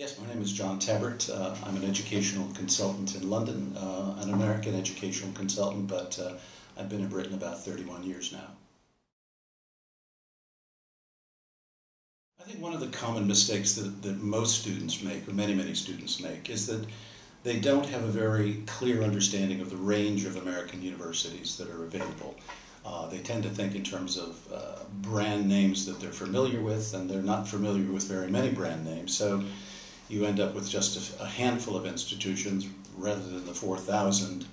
Yes, my name is Jon Tabbert. I'm an educational consultant in London, an American educational consultant, but I've been in Britain about 31 years now. I think one of the common mistakes that most students make, or many students make, is that they don't have a very clear understanding of the range of American universities that are available. They tend to think in terms of brand names that they're familiar with, and they're not familiar with very many brand names. So you end up with just a handful of institutions rather than the 4,000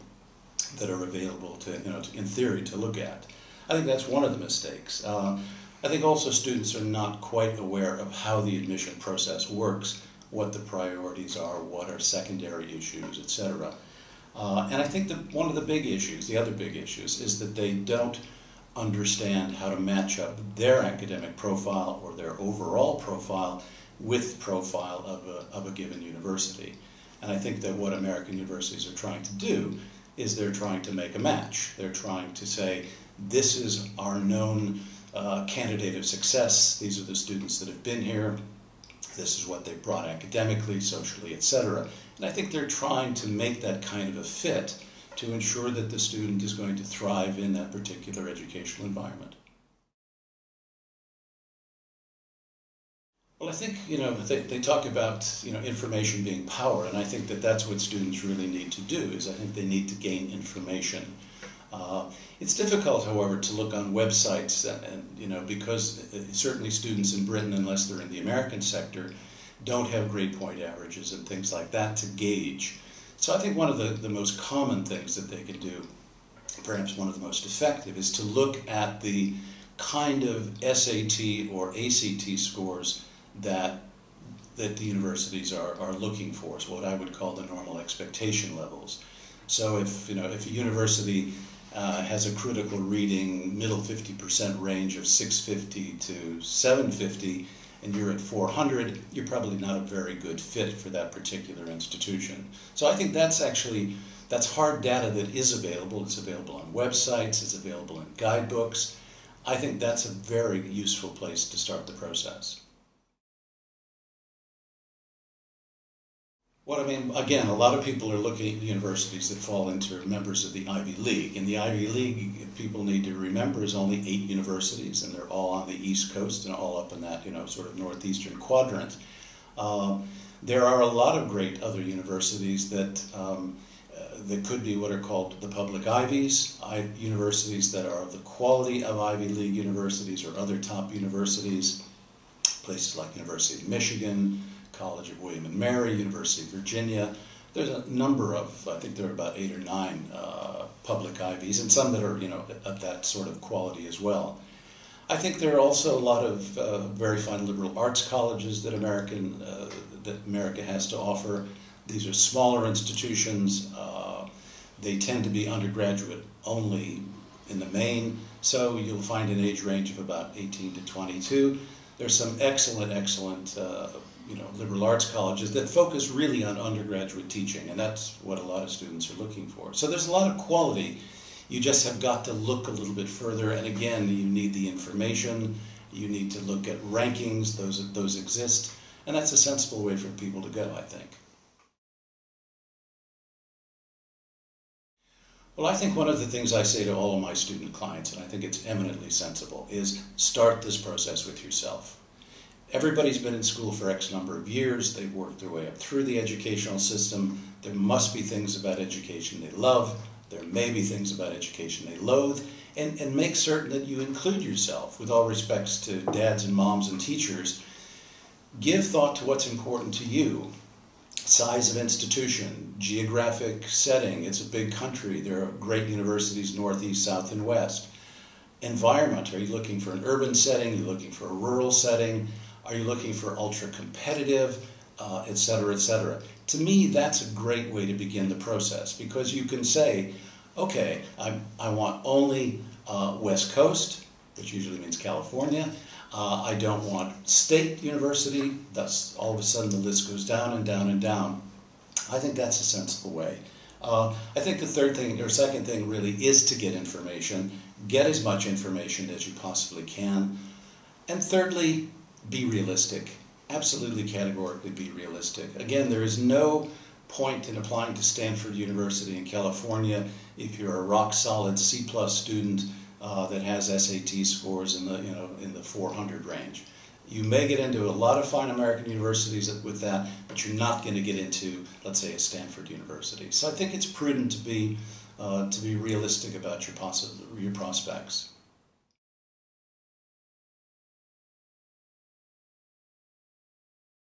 that are available to, in theory, to look at. I think that's one of the mistakes. I think also students are not quite aware of how the admission process works, what the priorities are, what are secondary issues, etc. And I think that one of the big issues, the other big issues, is that they don't understand how to match up their academic profile or their overall profile with the profile of a given university. And I think that what American universities are trying to do is they're trying to make a match. They're trying to say, this is our known candidate of success. These are the students that have been here. This is what they've brought academically, socially, etc. And I think they're trying to make that kind of a fit to ensure that the student is going to thrive in that particular educational environment. Well, I think, they talk about, information being power, and I think that that's what students really need to do, is I think they need to gain information. It's difficult, however, to look on websites, and because certainly students in Britain, unless they're in the American sector, don't have grade point averages and things like that to gauge. So I think one of the most common things that they can do, perhaps one of the most effective, is to look at the kind of SAT or ACT scores that the universities are looking for, so what I would call the normal expectation levels. So if a university has a critical reading middle 50% range of 650 to 750, and you're at 400, you're probably not a very good fit for that particular institution. So I think that's hard data that is available. It's available on websites, it's available in guidebooks. I think that's a very useful place to start the process. Again, a lot of people are looking at universities that fall into members of the Ivy League. And the Ivy League, people need to remember, is only 8 universities, and they're all on the East Coast and all up in that, sort of northeastern quadrant. There are a lot of great other universities that could be what are called the public Ivies, universities that are of the quality of Ivy League universities or other top universities, places like University of Michigan, College of William and Mary, University of Virginia. There's a number of, I think there are about 8 or 9 public Ivies, and some that are, of that sort of quality as well. I think there are also a lot of very fine liberal arts colleges that America has to offer. These are smaller institutions. They tend to be undergraduate only in the main, so you'll find an age range of about 18 to 22. There's some excellent liberal arts colleges that focus really on undergraduate teaching, and that's what a lot of students are looking for. So there's a lot of quality. You just have got to look a little bit further, and again, you need the information, you need to look at rankings, those exist, and that's a sensible way for people to go, I think. Well, I think one of the things I say to all of my student clients, and I think it's eminently sensible, is start this process with yourself. Everybody's been in school for X number of years. They've worked their way up through the educational system. There must be things about education they love. There may be things about education they loathe. And make certain that you include yourself. With all respects to dads and moms and teachers, give thought to what's important to you. Size of institution, geographic setting. It's a big country. There are great universities northeast, south, and west. Environment. Are you looking for an urban setting? Are you looking for a rural setting? Are you looking for ultra-competitive, et cetera, et cetera? To me, that's a great way to begin the process, because you can say, okay, I want only West Coast, which usually means California. I don't want state university. Thus, all of a sudden, the list goes down and down and down. I think that's a sensible way. I think the second thing really is to get information. Get as much information as you possibly can. And thirdly, be realistic. absolutely categorically be realistic. Again, there is no point in applying to Stanford University in California if you're a rock-solid C+ student that has SAT scores in the 400 range. You may get into a lot of fine American universities with that, but you're not going to get into, let's say, a Stanford University. So I think it's prudent to be realistic about your prospects.